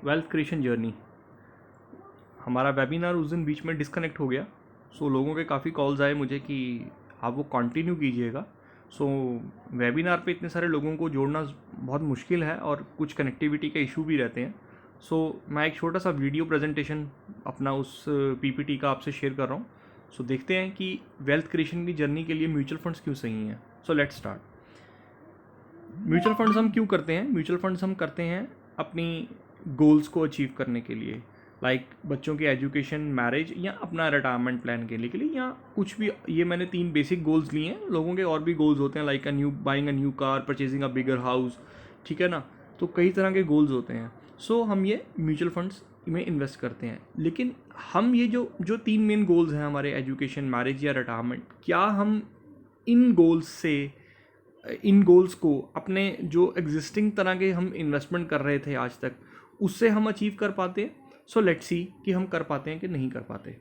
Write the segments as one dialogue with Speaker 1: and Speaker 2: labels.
Speaker 1: Wealth creation journey. हमारा webinar उस दिन बीच में डिस्कनेक्ट हो गया। सो लोगों के काफ़ी कॉल्स आए मुझे कि आप वो कंटिन्यू कीजिएगा। सो वेबिनार पे इतने सारे लोगों को जोड़ना बहुत मुश्किल है और कुछ कनेक्टिविटी के इशू भी रहते हैं। सो मैं एक छोटा सा वीडियो प्रेजेंटेशन अपना उस पीपीटी का आपसे शेयर कर रहा हूँ। सो देखते हैं कि वेल्थ क्रिएशन की जर्नी के लिए म्यूचुअल फंड्स क्यों सही हैं। So let's start. Mutual funds हम क्यों करते हैं? म्यूचुअल फंड्स हम करते हैं अपनी गोल्स को अचीव करने के लिए, लाइक बच्चों की एजुकेशन, मैरिज या अपना रिटायरमेंट प्लान के लिए या कुछ भी। ये मैंने 3 बेसिक गोल्स लिए हैं। लोगों के और भी गोल्स होते हैं, like buying a new car, purchasing a bigger house, ठीक है ना। तो कई तरह के गोल्स होते हैं। सो हम ये म्यूचुअल फंड्स में इन्वेस्ट करते हैं। लेकिन हम ये जो 3 मेन गोल्स हैं हमारे, एजुकेशन, मैरिज या रिटायरमेंट, क्या हम इन गोल्स को अपने जो एग्जिस्टिंग तरह के हम इन्वेस्टमेंट कर रहे थे आज तक, उससे हम अचीव कर पाते हैं? सो लेट्स सी कि हम कर पाते हैं कि नहीं कर पाते।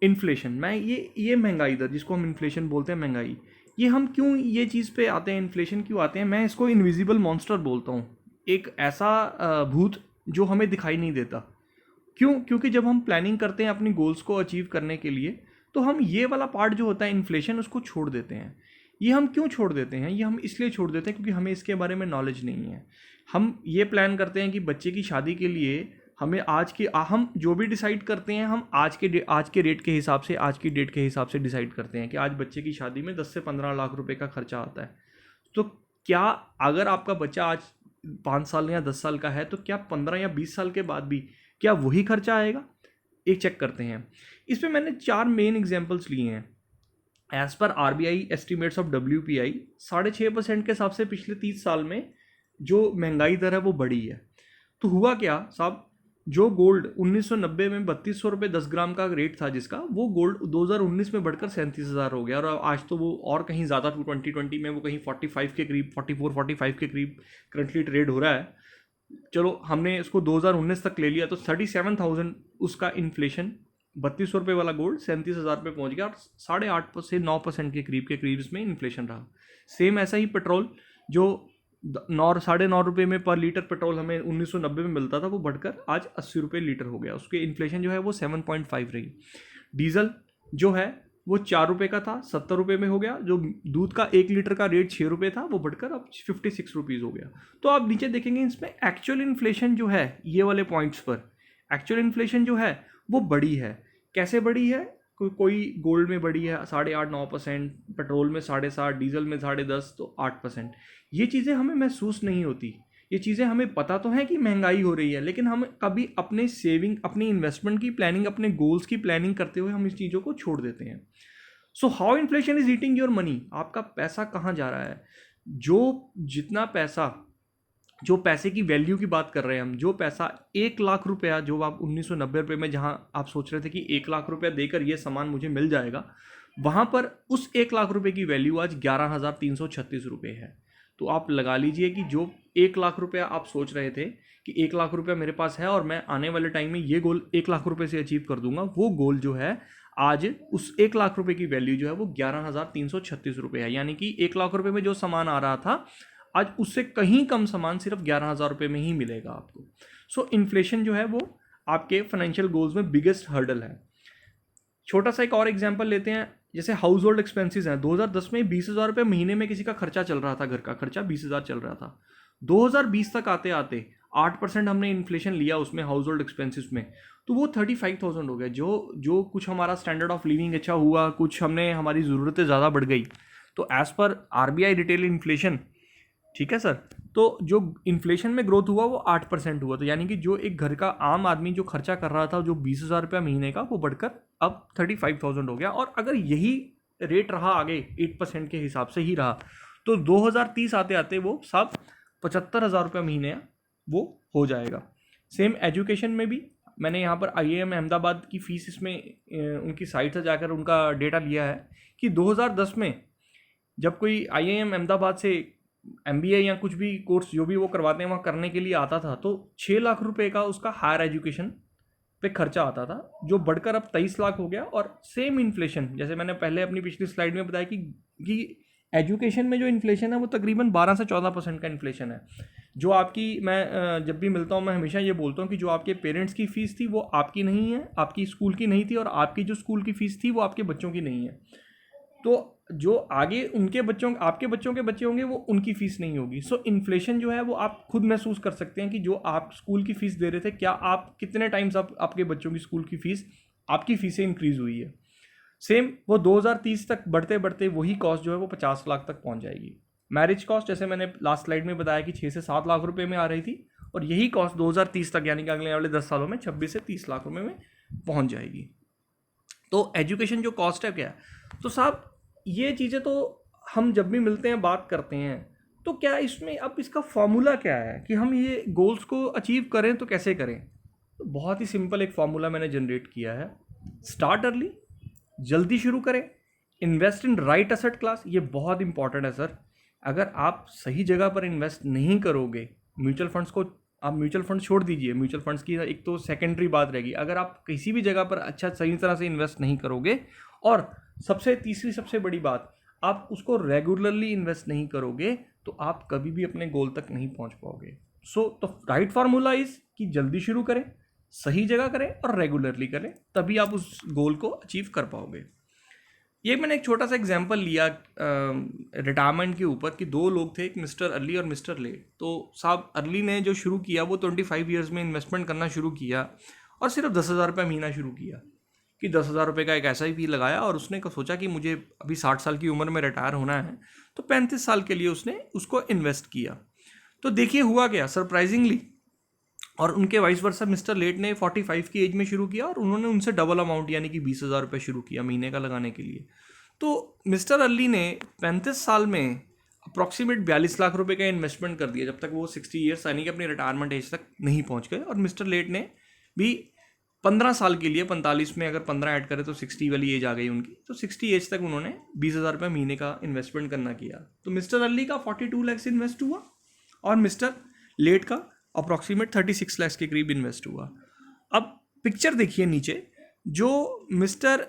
Speaker 1: इन्फ्लेशन, मैं ये महंगाई दर जिसको हम इन्फ्लेशन बोलते हैं, महंगाई, ये हम क्यों ये चीज़ पे आते हैं, इन्फ्लेशन क्यों आते हैं? मैं इसको इनविजिबल मॉन्स्टर बोलता हूँ, एक ऐसा भूत जो हमें दिखाई नहीं देता। क्यों? क्योंकि जब हम प्लानिंग करते हैं अपनी गोल्स को अचीव करने के लिए, तो हम ये वाला पार्ट जो होता है इन्फ्लेशन, उसको छोड़ देते हैं। ये हम क्यों छोड़ देते हैं? ये हम इसलिए छोड़ देते हैं क्योंकि हमें इसके बारे में नॉलेज नहीं है। हम ये प्लान करते हैं कि बच्चे की शादी के लिए हमें हम जो भी डिसाइड करते हैं, हम आज के रेट के हिसाब से, आज की डेट के हिसाब से डिसाइड करते हैं कि आज बच्चे की शादी में 10 से 15 लाख रुपए का खर्चा आता है। तो क्या अगर आपका बच्चा आज 5 साल या 10 साल का है, तो क्या 15 या 20 साल के बाद भी क्या वही खर्चा आएगा? एक चेक करते हैं। इस पर मैंने 4 मेन एग्जाम्पल्स लिए हैं। As per RBI estimates of WPI, 6.5% के हिसाब से पिछले 30 साल में जो महंगाई दर है वो बढ़ी है। तो हुआ क्या साहब, जो गोल्ड 1990 में 3200 रुपये 10 ग्राम का रेट था जिसका, वो गोल्ड 2019 में बढ़कर 37,000 हो गया। और आज तो वो और कहीं ज़्यादा, 2020 में वो कहीं 45 के करीब, 44-45 के करीब करंटली ट्रेड हो रहा है। चलो हमने इसको 2019 तक ले लिया, तो 37,000 उसका इन्फ्लेशन, 3200 रुपये वाला गोल्ड 37,000 रुपये पहुँच गया और 8.5 से 9% के करीब इसमें इन्फ्लेशन रहा। सेम ऐसा ही पेट्रोल, जो 9-9.5 रुपये में पर लीटर पेट्रोल हमें 1990 में मिलता था, वो बढ़कर आज 80 रुपये लीटर हो गया। उसके इन्फ्लेशन जो है वो 7.5 रही। डीजल जो है वो 4 रुपये का था, 70 रुपये में हो गया। जो दूध का 1 लीटर का रेट 6 रुपये था, वो बढ़कर अब 56 रुपीज़ हो गया। तो आप नीचे देखेंगे इसमें एक्चुअल इन्फ्लेशन जो है, ये वाले पॉइंट्स पर एक्चुअल इन्फ्लेशन जो है वो बड़ी है। कैसे बड़ी है? कोई गोल्ड में बड़ी है 8.5-9%, पेट्रोल में 7.5%, डीजल में 10.5%, तो 8%। ये चीज़ें हमें महसूस नहीं होती। ये चीज़ें हमें पता तो है कि महंगाई हो रही है, लेकिन हम कभी अपने सेविंग, अपनी इन्वेस्टमेंट की प्लानिंग, अपने गोल्स की प्लानिंग करते हुए हम इस चीज़ों को छोड़ देते हैं। So how inflation is eating your money. आपका पैसा कहाँ जा रहा है? जितना पैसा, जो पैसे की वैल्यू की बात कर रहे हैं हम, जो पैसा 1 लाख रुपया, जो आप 1990 रुपये में जहाँ आप सोच रहे थे कि 1 लाख रुपया देकर ये सामान मुझे मिल जाएगा, वहाँ पर उस 1 लाख रुपये की वैल्यू आज 11,336 रुपये है। तो आप लगा लीजिए कि जो 1 लाख रुपया आप सोच रहे थे कि 1 लाख रुपया मेरे पास है और मैं आने वाले टाइम में ये गोल 1 लाख रुपये से अचीव कर दूंगा, वो गोल जो है आज उस 1 लाख रुपये की वैल्यू जो है वो 11,336 रुपये है। यानी कि 1 लाख रुपये में जो सामान आ रहा था, आज उससे कहीं कम सामान सिर्फ 11,000 रुपये में ही मिलेगा आपको। सो इन्फ्लेशन जो है वो आपके फाइनेंशियल गोल्स में बिगेस्ट हर्डल है। छोटा सा एक और एग्जांपल लेते हैं, जैसे हाउस होल्ड एक्सपेंसेस हैं। 2010 में 20,000 रुपये महीने में किसी का खर्चा चल रहा था, घर का खर्चा 20,000 चल रहा था। 2020 तक आते आते 8% हमने इन्फ्लेशन लिया उसमें, हाउस होल्ड एक्सपेंसिस में, तो वो 35,000 हो गया। जो कुछ हमारा स्टैंडर्ड ऑफ लिविंग अच्छा हुआ, कुछ हमारी ज़रूरतें ज़्यादा बढ़ गई। तो as per RBI retail inflation, ठीक है सर, तो जो इन्फ्लेशन में ग्रोथ हुआ वो 8% हुआ। तो यानी कि जो एक घर का आम आदमी जो खर्चा कर रहा था, जो 20,000 रुपया महीने का, वो बढ़कर अब 35,000 हो गया। और अगर यही रेट रहा आगे, 8% के हिसाब से ही रहा, तो 2030 आते आते वो सब 75,000 रुपये महीने वो हो जाएगा। सेम एजुकेशन में भी मैंने यहाँ पर IIM अहमदाबाद की फ़ीस, इसमें उनकी साइट से जाकर उनका डेटा लिया है कि 2010 में जब कोई IIM अहमदाबाद से MBA या कुछ भी कोर्स जो भी वो करवाते हैं वहाँ करने के लिए आता था, तो 6 लाख रुपए का उसका हायर एजुकेशन पे खर्चा आता था, जो बढ़कर अब 23 लाख हो गया। और सेम इन्फ्लेशन, जैसे मैंने पहले अपनी पिछली स्लाइड में बताया कि एजुकेशन में जो इन्फ्लेशन है वो तकरीबन 12 से 14% का इन्फ्लेशन है। जो आपकी मैं जब भी मिलता हूँ मैं हमेशा ये बोलता हूँ कि जो आपके पेरेंट्स की फ़ीस थी वो आपकी नहीं है, आपकी स्कूल की नहीं थी, और आपकी जो स्कूल की फ़ीस थी वो आपके बच्चों की नहीं है। तो जो आगे उनके बच्चों आपके बच्चों के बच्चे होंगे वो उनकी फ़ीस नहीं होगी। सो इन्फ्लेशन जो है वो आप खुद महसूस कर सकते हैं कि जो आप स्कूल की फ़ीस दे रहे थे, क्या आप कितने टाइम्स आपके बच्चों की स्कूल की फ़ीस आपकी फ़ीसें इंक्रीज़ हुई है। सेम वो 2030 तक बढ़ते बढ़ते वही कॉस्ट जो है वो 50 लाख तक पहुंच जाएगी। मैरिज कॉस्ट जैसे मैंने लास्ट स्लाइड में बताया कि 6 से 7 लाख रुपए में आ रही थी, और यही कॉस्ट 2030 तक यानी कि अगले वाले 10 सालों में 26 से 30 लाख रुपए में पहुंच जाएगी। तो एजुकेशन जो कॉस्ट है क्या है, तो साहब ये चीज़ें तो हम जब भी मिलते हैं बात करते हैं, तो क्या इसमें अब इसका फॉर्मूला क्या है कि हम ये गोल्स को अचीव करें तो कैसे करें। तो बहुत ही सिंपल एक फॉर्मूला मैंने जनरेट किया है। स्टार्ट अर्ली, जल्दी शुरू करें, invest in right asset class, ये बहुत इंपॉर्टेंट है सर। अगर आप सही जगह पर इन्वेस्ट नहीं करोगे, म्यूचुअल फंड्स को आप म्यूचुअल फंड छोड़ दीजिए, म्यूचुअल फंड्स की एक तो सेकेंडरी बात रहेगी। अगर आप किसी भी जगह पर अच्छा सही तरह से इन्वेस्ट नहीं करोगे, और तीसरी सबसे बड़ी बात, आप उसको रेगुलरली इन्वेस्ट नहीं करोगे, तो आप कभी भी अपने गोल तक नहीं पहुंच पाओगे। तो राइट फार्मूला इज कि जल्दी शुरू करें, सही जगह करें और रेगुलरली करें, तभी आप उस गोल को अचीव कर पाओगे। ये मैंने एक छोटा सा एग्जांपल लिया रिटायरमेंट के ऊपर कि दो लोग थे, एक मिस्टर अर्ली और मिस्टर लेट। तो साहब अर्ली ने जो शुरू किया वो 25 ईयर्स में इन्वेस्टमेंट करना शुरू किया, और सिर्फ 10,000 रुपये महीना शुरू किया कि 10,000 रुपये का एक SIP लगाया, और उसने सोचा कि मुझे अभी 60 साल की उम्र में रिटायर होना है, तो 35 साल के लिए उसने उसको इन्वेस्ट किया। तो देखिए हुआ क्या सरप्राइजिंगली, और उनके वाइस वर्सा मिस्टर लेट ने 45 की एज में शुरू किया, और उन्होंने उनसे डबल अमाउंट यानी कि 20,000 रुपये शुरू किया महीने का लगाने के लिए। तो मिस्टर अर्ली ने 35 साल में अप्रॉक्सीमेट 42 लाख रुपए का इन्वेस्टमेंट कर दिया, जब तक वो 60 ईयर्स यानी कि अपनी रिटायरमेंट एज तक नहीं पहुंच गए। और मिस्टर लेट ने भी 15 साल के लिए, 45 में अगर 15 ऐड करें तो 60 वाली एज आ गई उनकी, तो 60 एज तक उन्होंने 20,000 रुपये महीने का इन्वेस्टमेंट करना किया। तो मिस्टर अर्ली का 42 लैक्स इन्वेस्ट हुआ, और मिस्टर लेट का अप्रॉक्सीमेट 36 लैक्स के करीब इन्वेस्ट हुआ। अब पिक्चर देखिए नीचे, जो मिस्टर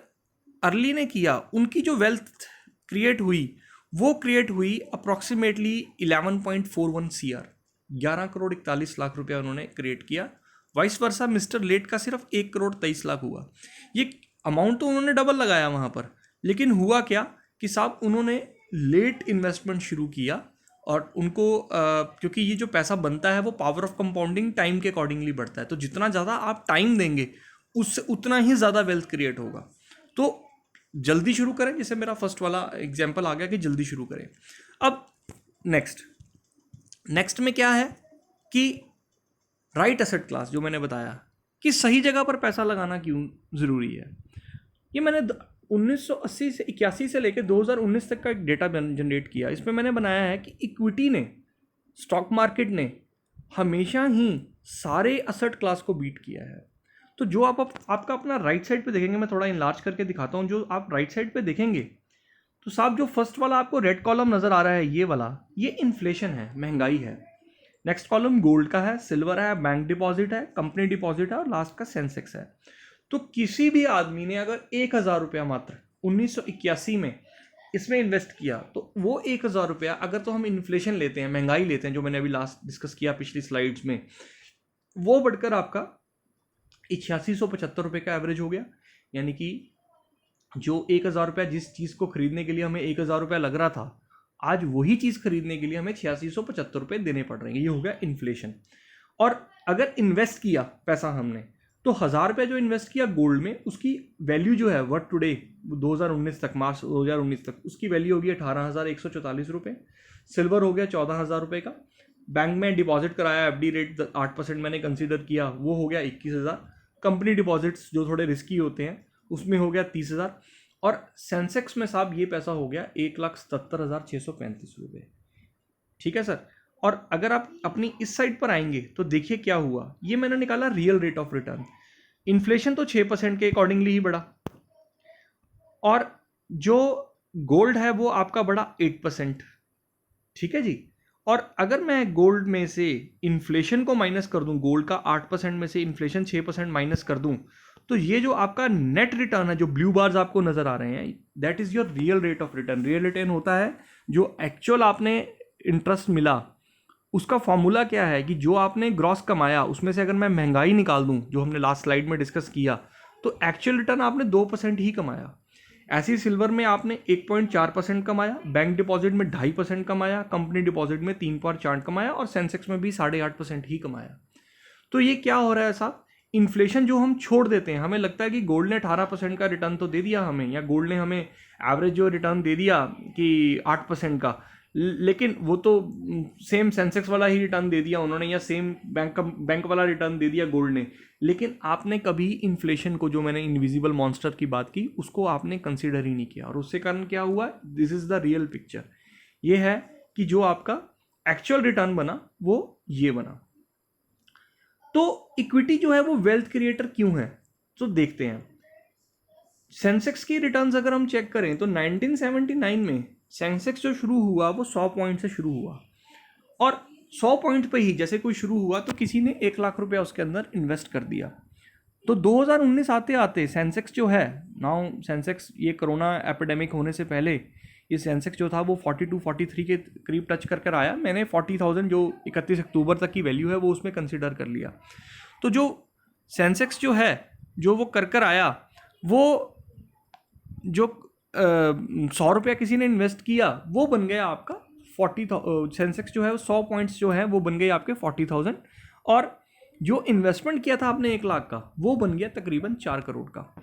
Speaker 1: अर्ली ने किया, उनकी जो वेल्थ क्रिएट हुई वो क्रिएट हुई अप्रॉक्सीमेटली 11.41 CR, 11 करोड़ 41 लाख रुपया उन्होंने क्रिएट किया। वाइस वर्सा मिस्टर लेट का सिर्फ 1 करोड़ 23 लाख हुआ। ये अमाउंट तो उन्होंने डबल लगाया वहाँ पर, लेकिन हुआ क्या कि साहब उन्होंने लेट इन्वेस्टमेंट शुरू किया, और उनको क्योंकि ये जो पैसा बनता है वो पावर ऑफ कंपाउंडिंग टाइम के अकॉर्डिंगली बढ़ता है, तो जितना ज़्यादा आप टाइम देंगे उससे उतना ही ज़्यादा वेल्थ क्रिएट होगा। तो जल्दी शुरू करें, जैसे मेरा फर्स्ट वाला एग्जांपल आ गया कि जल्दी शुरू करें। अब नेक्स्ट में क्या है कि राइट एसेट क्लास, जो मैंने बताया कि सही जगह पर पैसा लगाना क्यों ज़रूरी है। ये मैंने 1980 से 81 से लेकर 2019 तक का एक डेटा जनरेट किया। इसमें मैंने बनाया है कि इक्विटी ने, स्टॉक मार्केट ने हमेशा ही सारे एसेट क्लास को बीट किया है। तो जो आपका अपना राइट साइड पे देखेंगे, मैं थोड़ा इनलार्ज करके दिखाता हूँ, जो आप राइट साइड पे देखेंगे तो साहब जो फर्स्ट वाला आपको रेड कॉलम नज़र आ रहा है, ये वाला, ये इन्फ्लेशन है, महंगाई है। नेक्स्ट कॉलम गोल्ड का है, सिल्वर है, बैंक डिपॉजिट है, कंपनी डिपॉजिट है, और लास्ट का सेंसेक्स है। तो किसी भी आदमी ने अगर 1,000 रुपया मात्र 1981 में इसमें इन्वेस्ट किया, तो वो 1,000 रुपया अगर तो हम इन्फ्लेशन लेते हैं, महंगाई लेते हैं, जो मैंने अभी लास्ट डिस्कस किया पिछली स्लाइड्स में, वो बढ़कर आपका 8675 रुपये का एवरेज हो गया। यानी कि जो 1,000 रुपया जिस चीज़ को खरीदने के लिए हमें 1,000 रुपया लग रहा था, आज वही चीज़ खरीदने के लिए हमें 8675 रुपये देने पड़ रहे हैं। ये हो गया इन्फ्लेशन। और अगर इन्वेस्ट किया पैसा हमने, तो 1,000 रुपये जो इन्वेस्ट किया गोल्ड में, उसकी वैल्यू जो है वर्थ टुडे 2019 तक, मार्च 2019 तक, उसकी वैल्यू होगी 18,144 रुपये। सिल्वर हो गया 14,000 रुपये का। बैंक में डिपॉजिट कराया, FD रेट 8% मैंने कंसीडर किया, वो हो गया 21,000। कंपनी डिपॉजिट्स जो थोड़े रिस्की होते हैं उसमें हो गया 30,000। और सेंसेक्स में साहब ये पैसा हो गया 1,77,635 रुपये। ठीक है सर। और अगर आप अपनी इस साइड पर आएंगे तो देखिए क्या हुआ। ये मैंने निकाला real rate of return. Inflation तो 6% के अकॉर्डिंगली ही बढ़ा, और जो गोल्ड है वो आपका बढ़ा 8%। ठीक है जी। और अगर मैं गोल्ड में से इन्फ्लेशन को माइनस कर दूं, गोल्ड का 8% में से इन्फ्लेशन 6% माइनस कर दूं, तो ये जो आपका नेट रिटर्न है, जो ब्लू बार्स आपको नजर आ रहे हैं, that is your real rate of return. Real return होता है जो एक्चुअल आपने इंटरेस्ट मिला उसका फॉर्मूला क्या है कि जो आपने ग्रॉस कमाया उसमें से अगर मैं महंगाई निकाल दूं, जो हमने लास्ट स्लाइड में डिस्कस किया, तो एक्चुअल रिटर्न आपने 2% ही कमाया। ऐसे ही सिल्वर में आपने 1.4% कमाया, बैंक डिपॉजिट में 2.5% कमाया, कंपनी डिपॉजिट में 3.4 कमाया और सेंसेक्स में भी 8.5% ही कमाया। तो ये क्या हो रहा है साहब, इन्फ्लेशन जो हम छोड़ देते हैं, हमें लगता है कि गोल्ड ने 18% का रिटर्न तो दे दिया हमें, या गोल्ड ने हमें एवरेज जो रिटर्न दे दिया कि 8% का, लेकिन वो तो सेम सेंसेक्स वाला ही रिटर्न दे दिया उन्होंने, या सेम बैंक वाला रिटर्न दे दिया गोल्ड ने। लेकिन आपने कभी इन्फ्लेशन को, जो मैंने इनविजिबल मॉन्स्टर की बात की, उसको आपने कंसिडर ही नहीं किया, और उससे कारण क्या हुआ, this is the real picture. ये है कि जो आपका एक्चुअल रिटर्न बना वो ये बना। तो इक्विटी जो है वो वेल्थ क्रिएटर क्यों है, तो देखते हैं। सेंसेक्स की रिटर्न्स अगर हम चेक करें तो 1979 में सेंसेक्स जो शुरू हुआ वो 100 पॉइंट से शुरू हुआ, और 100 पॉइंट पे ही जैसे कोई शुरू हुआ तो किसी ने 1 लाख रुपया उसके अंदर इन्वेस्ट कर दिया। तो 2019 आते आते सेंसेक्स जो है, नाउ सेंसेक्स, ये कोरोना एपिडेमिक होने से पहले ये सेंसेक्स जो था वो 42-43 के करीब टच कर आया। मैंने 40,000 जो 31 अक्टूबर तक की वैल्यू है वो उसमें कंसिडर कर लिया। तो जो सेंसेक्स जो है जो वो कर आया, वो जो 100 रुपया किसी ने इन्वेस्ट किया वो बन गया आपका 40,000। सेंसेक्स जो है वो 100 पॉइंट्स जो है वो बन गए आपके 40,000, और जो इन्वेस्टमेंट किया था आपने 1 लाख का वो बन गया तकरीबन 4 करोड़ का।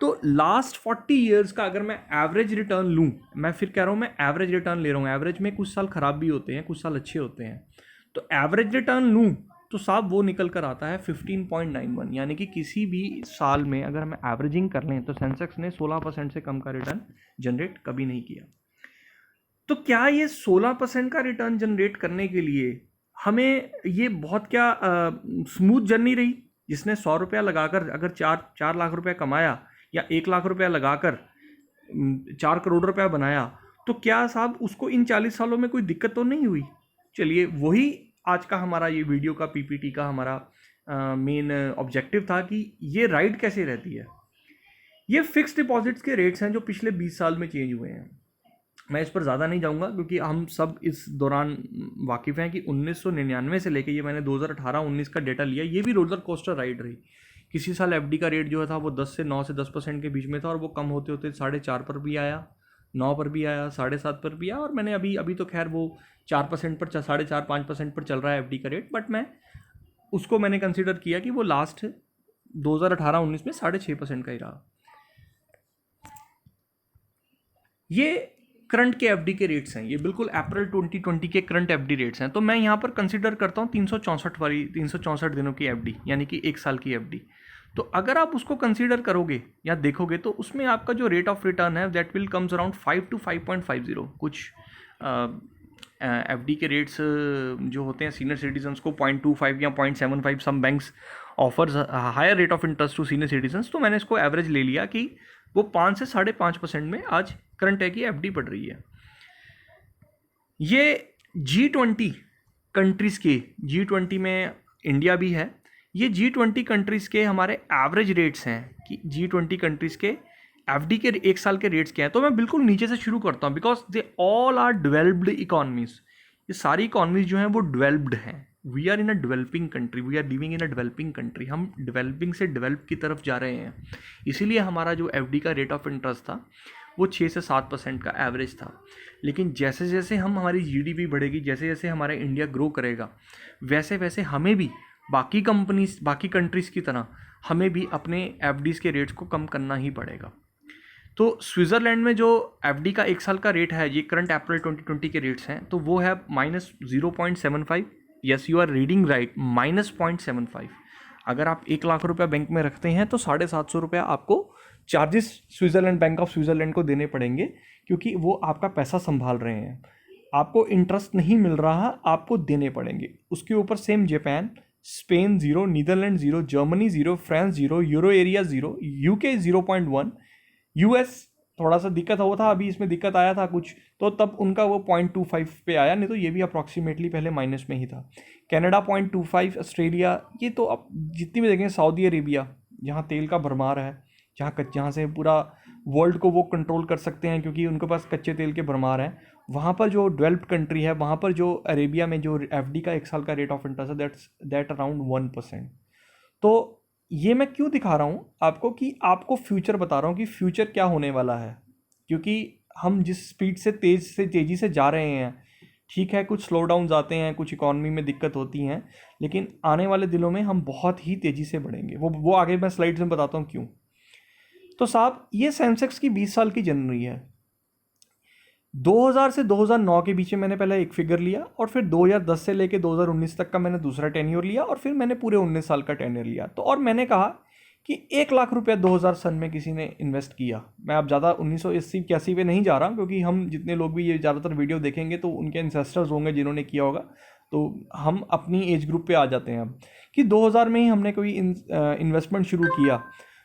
Speaker 1: तो लास्ट 40 ईयर्स का अगर मैं एवरेज रिटर्न लूँ, मैं फिर कह रहा हूँ मैं एवरेज रिटर्न ले रहा हूँ, एवरेज में कुछ साल ख़राब भी होते हैं, कुछ साल अच्छे होते हैं, तो एवरेज रिटर्न लूँ तो साहब वो निकल कर आता है 15.91, यानी कि किसी भी साल में अगर हम एवरेजिंग कर लें तो सेंसेक्स ने 16% से कम का रिटर्न जनरेट कभी नहीं किया। तो क्या ये 16% का रिटर्न जनरेट करने के लिए हमें ये बहुत क्या स्मूथ जर्नी रही, जिसने 100 रुपया लगाकर अगर 4 लाख रुपया कमाया, या 1 लाख रुपया लगाकर 4 करोड़ रुपया बनाया, तो क्या साहब उसको इन 40 सालों में कोई दिक्कत तो नहीं हुई? चलिए, वही आज का हमारा ये वीडियो का पीपीटी का हमारा मेन ऑब्जेक्टिव था कि ये राइड कैसे रहती है। ये फिक्स डिपॉजिट्स के रेट्स हैं जो पिछले 20 साल में चेंज हुए हैं। मैं इस पर ज़्यादा नहीं जाऊंगा क्योंकि हम सब इस दौरान वाकिफ़ हैं कि 1999 से लेके ये मैंने 2018-19 का डेटा लिया, ये भी रोलर कोस्टर राइड रही। किसी साल एफडी का रेट जो था वो 9 से 10% के बीच में था, और वो कम होते होते 4.5 पर भी आया, 9 पर भी आया, 7.5 पर भी आया, और मैंने अभी तो खैर वो 4% पर, 4.5-5% पर चल रहा है एफडी का रेट, बट मैं उसको मैंने कंसिडर किया कि वो लास्ट 2018-19 में 6.5% का ही रहा। ये करंट के एफडी के रेट्स हैं, ये बिल्कुल अप्रैल 2020 के करंट एफडी रेट्स हैं। तो मैं यहाँ पर कंसिडर करता हूँ 364 दिनों की एफडी, यानी कि 1 साल की एफडी। तो अगर आप उसको कंसीडर करोगे या देखोगे तो उसमें आपका जो रेट ऑफ रिटर्न है that will comes around 5 to 5.50। कुछ एफडी के रेट्स जो होते हैं सीनियर सिटीजन्स को 0.25 या 0.75, some banks offers higher rate of interest to senior citizens. तो मैंने इसको एवरेज ले लिया कि वो 5 से 5.5% में आज करंट है कि एफडी पड़ रही है। ये G20 कंट्रीज़ के, G20 में इंडिया भी है, ये G20 कंट्रीज़ के हमारे एवरेज रेट्स हैं कि G20 कंट्रीज़ के एफडी के 1 साल के रेट्स क्या है। तो मैं बिल्कुल नीचे से शुरू करता हूँ, because they all are developed economies. ये सारी इकॉनमीज जो हैं वो डेवलप्ड हैं। We are in a developing country, we are living in a developing country. हम डेवलपिंग से डेवलप की तरफ जा रहे हैं, इसीलिए हमारा जो एफडी का रेट ऑफ इंटरेस्ट था वो 6 से 7% का एवरेज था। लेकिन जैसे जैसे हमारी जीडीपी बढ़ेगी, जैसे जैसे हमारा इंडिया ग्रो करेगा, वैसे वैसे हमें भी बाकी कंपनीज, बाकी कंट्रीज़ की तरह हमें भी अपने एफडीज़ के रेट्स को कम करना ही पड़ेगा। तो स्विट्ज़रलैंड में जो एफडी का 1 साल का रेट है, ये करंट अप्रैल 2020 के रेट्स हैं, तो वो है -0.75। Yes, you are reading right, -0.75। अगर आप 1 लाख रुपया बैंक में रखते हैं तो 750 रुपया आपको charges Switzerland, bank of Switzerland को देने पड़ेंगे, क्योंकि वो आपका पैसा संभाल रहे हैं। आपको इंटरेस्ट नहीं मिल रहा, आपको देने पड़ेंगे। उसके ऊपर same Japan, Spain 0, Netherland 0, Germany 0, France 0, euro area 0, UK 0.1, US थोड़ा सा दिक्कत हुआ था, अभी इसमें दिक्कत आया था कुछ, तो तब उनका वो 0.25 पे आया, नहीं तो ये भी अप्रॉक्सीमेटली पहले माइनस में ही था। कनाडा 0.25, ऑस्ट्रेलिया, ये तो अब जितनी भी देखें, सऊदी अरेबिया जहाँ तेल का भरमार है, जहाँ से पूरा वर्ल्ड को वो कंट्रोल कर सकते हैं क्योंकि उनके पास कच्चे तेल के भरमार हैं, वहाँ पर जो डेवलप्ड कंट्री है, वहाँ पर जो अरेबिया में जो एफडी का 1 साल का रेट ऑफ इंटरेस्ट है, दैट अराउंड 1%। तो ये मैं क्यों दिखा रहा हूँ आपको, कि आपको फ्यूचर बता रहा हूँ कि फ्यूचर क्या होने वाला है। क्योंकि हम जिस स्पीड से तेज़ी से जा रहे हैं, ठीक है, कुछ स्लो डाउन आते हैं, कुछ इकॉनमी में दिक्कत होती हैं, लेकिन आने वाले दिनों में हम बहुत ही तेज़ी से बढ़ेंगे। वो आगे मैं स्लाइड्स में बताता हूँ क्यों। तो साहब, ये सेंसेक्स की 20 साल की जर्नी है। 2000 से 2009 के बीच में मैंने पहले एक फिगर लिया, और फिर 2010 से लेके 2019 तक का मैंने दूसरा टेन्योर लिया, और फिर मैंने पूरे 19 साल का टेन्योर लिया। तो और मैंने कहा कि 1 लाख रुपया 2000 सन में किसी ने इन्वेस्ट किया। मैं अब ज़्यादा 1980-81 पे नहीं जा रहा, क्योंकि हम जितने लोग भी ये ज़्यादातर वीडियो देखेंगे तो उनके इंसेस्टर्स होंगे जिन्होंने किया होगा, तो हम अपनी एज ग्रुप पे आ जाते हैं अब, कि 2000 में ही हमने कोई इन्वेस्टमेंट शुरू किया।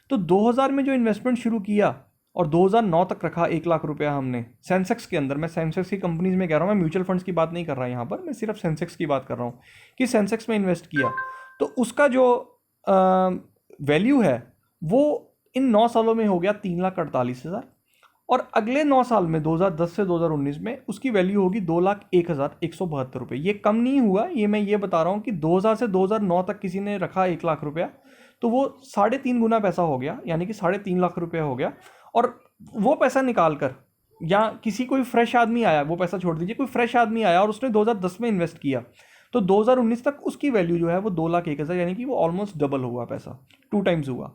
Speaker 1: तो 2000 में जो इन्वेस्टमेंट शुरू किया और 2009 तक रखा 1 लाख रुपया हमने सेंसेक्स के अंदर। मैं सेंसेक्स की कंपनीज में कह रहा हूँ, मैं म्यूचुअल फंड्स की बात नहीं कर रहा यहाँ पर, मैं सिर्फ सेंसेक्स की बात कर रहा हूँ कि सेंसेक्स में इन्वेस्ट किया। तो उसका जो वैल्यू है वो इन 9 सालों में हो गया 3,48,000, और अगले 9 साल में 2010 से 2019 में उसकी वैल्यू होगी 2,01,172 रुपये। ये कम नहीं हुआ, ये मैं ये बता रहा हूँ कि 2000 से 2009 तक किसी ने रखा 1 लाख रुपया, तो वो 3.5 गुना पैसा हो गया, यानी कि 3.5 लाख रुपया हो गया। और वो पैसा निकाल कर, या किसी कोई फ्रेश आदमी आया, वो पैसा छोड़ दीजिए, कोई फ्रेश आदमी आया और उसने 2010 में इन्वेस्ट किया, तो 2019 तक उसकी वैल्यू जो है वो 2,01,000, यानी कि वो ऑलमोस्ट डबल हुआ, पैसा 2 टाइम्स हुआ।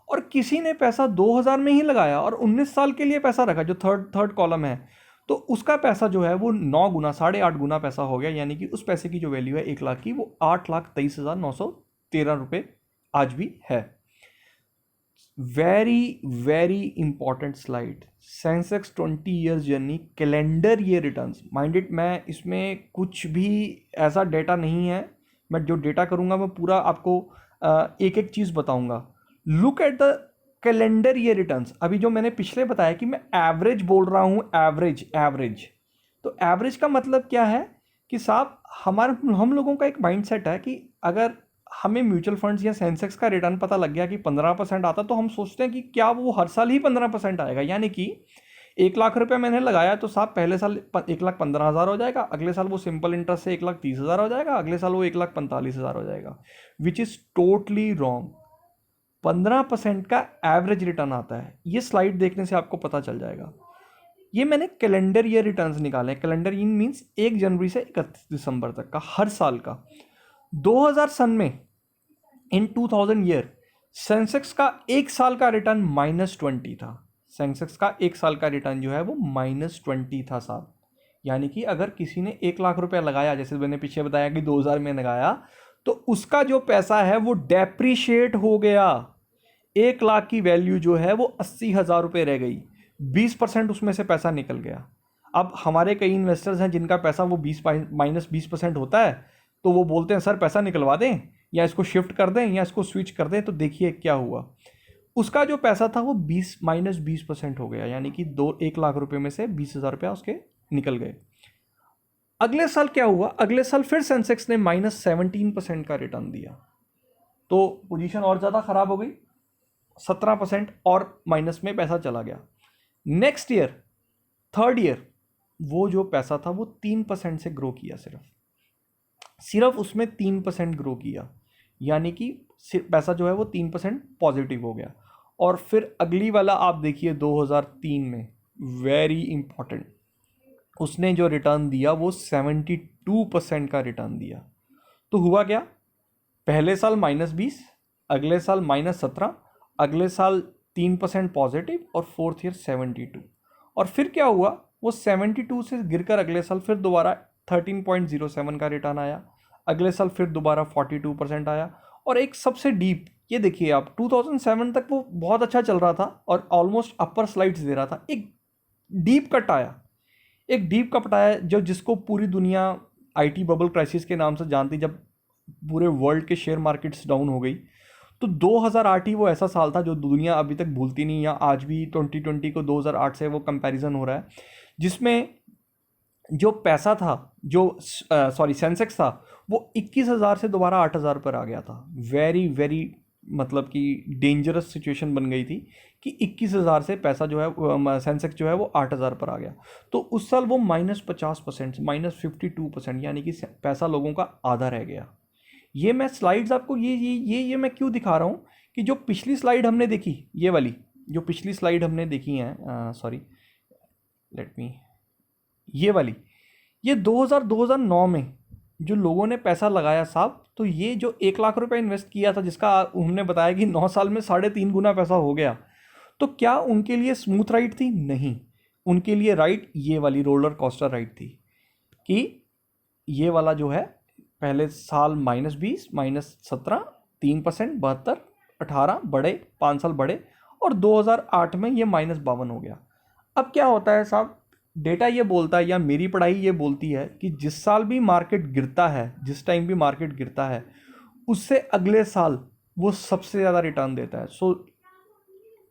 Speaker 1: और किसी ने पैसा 2000 में ही लगाया और 19 साल के लिए पैसा रखा, जो थर्ड कॉलम है, तो उसका पैसा जो है वो 9 गुना, 8.5 गुना पैसा हो गया, यानी कि उस पैसे की जो वैल्यू है 1 लाख की, वो 8,23,913 रुपये आज भी है। Very very important slide, Sensex 20 years journey, calendar year returns. Minded, मैं इसमें कुछ भी ऐसा डेटा नहीं है, मैं जो डेटा करूँगा मैं पूरा आपको एक एक चीज़ बताऊँगा। Look at the calendar year returns. अभी जो मैंने पिछले बताया कि मैं एवरेज बोल रहा हूँ, एवरेज। तो एवरेज का मतलब क्या है कि साहब, हम लोगों का एक माइंडसेट है कि अगर हमें म्यूचुअल फंड्स या सेंसेक्स का रिटर्न पता लग गया कि 15% आता, तो हम सोचते हैं कि क्या वो हर साल ही 15% आएगा। यानी कि 1 लाख रुपया मैंने लगाया, तो साहब पहले साल 1,15,000 हो जाएगा, अगले साल वो सिंपल इंटरेस्ट से 1,30,000 हो जाएगा, अगले साल वो 1,45,000 हो जाएगा, विच इज़ टोटली रॉन्ग। 15% का एवरेज रिटर्न आता है। ये स्लाइड देखने से आपको पता चल जाएगा। ये मैंने कैलेंडर ईयर रिटर्न्स निकाले हैं। कैलेंडर ईयर मीन्स 1 जनवरी से 31 दिसंबर तक का, हर साल का। 2000 सन में, इन 2000 ईयर, सेंसेक्स का 1 साल का रिटर्न -20 था। सेंसेक्स का 1 साल का रिटर्न जो है वो -20 था साहब। यानी कि अगर किसी ने 1 लाख रुपया लगाया, जैसे मैंने पीछे बताया कि 2000 में लगाया, तो उसका जो पैसा है वो डेप्रीशिएट हो गया। 1 लाख की वैल्यू जो है वो 80,000 रुपये रह गई, 20% उसमें से पैसा निकल गया। अब हमारे कई इन्वेस्टर्स हैं जिनका पैसा वो -20% होता है, तो वो बोलते हैं सर पैसा निकलवा दें, या इसको शिफ्ट कर दें, या इसको स्विच कर दें। तो देखिए क्या हुआ, उसका जो पैसा था वो -20% हो गया, यानी कि 1 लाख रुपये में से 20,000 रुपया उसके निकल गए। अगले साल क्या हुआ, अगले साल फिर सेंसेक्स ने -17% का रिटर्न दिया, तो पोजीशन और ज़्यादा ख़राब हो गई, 17% और माइनस में पैसा चला गया। नेक्स्ट ईयर, थर्ड ईयर, वो जो पैसा था वो 3% से ग्रो किया, सिर्फ उसमें 3% ग्रो किया, यानी कि पैसा जो है वो 3% पॉजिटिव हो गया। और फिर अगली वाला आप देखिए 2003 में, वेरी इंपॉर्टेंट, उसने जो रिटर्न दिया वो 72% का रिटर्न दिया। तो हुआ क्या, पहले साल -20, अगले साल -17, अगले साल 3% पॉजिटिव, और फोर्थ ईयर 72। और फिर क्या हुआ, वो 72 से गिरकर अगले साल फिर दोबारा 13.07 का रिटर्न आया, अगले साल फिर दोबारा 42% आया। और एक सबसे डीप, ये देखिए आप, 2007 तक वो बहुत अच्छा चल रहा था और ऑलमोस्ट अपर स्लाइड्स दे रहा था, एक डीप कट आया, जो जिसको पूरी दुनिया आईटी बबल क्राइसिस के नाम से जानती, जब पूरे वर्ल्ड के शेयर मार्केट्स डाउन हो गई। तो 2008 ही वो ऐसा साल था जो दुनिया अभी तक भूलती नहीं, या आज भी 2020 को 2008 से वो कंपैरिजन हो रहा है, जिसमें जो पैसा था, जो सेंसेक्स था, वो 21,000 से दोबारा 8,000 पर आ गया था। वेरी वेरी मतलब कि डेंजरस सिचुएशन बन गई थी कि 21,000 से पैसा जो है सेंसेक्स जो है वो 8,000 पर आ गया। तो उस साल वो -50%, -52%, यानी कि पैसा लोगों का आधा रह गया। ये मैं स्लाइड्स आपको ये मैं क्यों दिखा रहा हूँ कि जो पिछली स्लाइड हमने देखी, ये वाली जो पिछली स्लाइड हमने देखी है, सॉरी लेट मी, ये वाली, ये 2009 में जो लोगों ने पैसा लगाया साहब, तो ये जो 1 लाख रुपए इन्वेस्ट किया था, जिसका उन्होंने बताया कि 9 साल में 3.5 गुना पैसा हो गया, तो क्या उनके लिए स्मूथ राइड थी? नहीं, उनके लिए राइड ये वाली रोलर कोस्टर राइड थी कि ये वाला जो है पहले साल -20, -17, 3%, 72, 18 बढ़े, 5 साल बढ़े, और 2008 में ये -52 हो गया। अब क्या होता है साहब, डेटा ये बोलता है या मेरी पढ़ाई ये बोलती है कि जिस साल भी मार्केट गिरता है, जिस टाइम भी मार्केट गिरता है, उससे अगले साल वो सबसे ज़्यादा रिटर्न देता है। So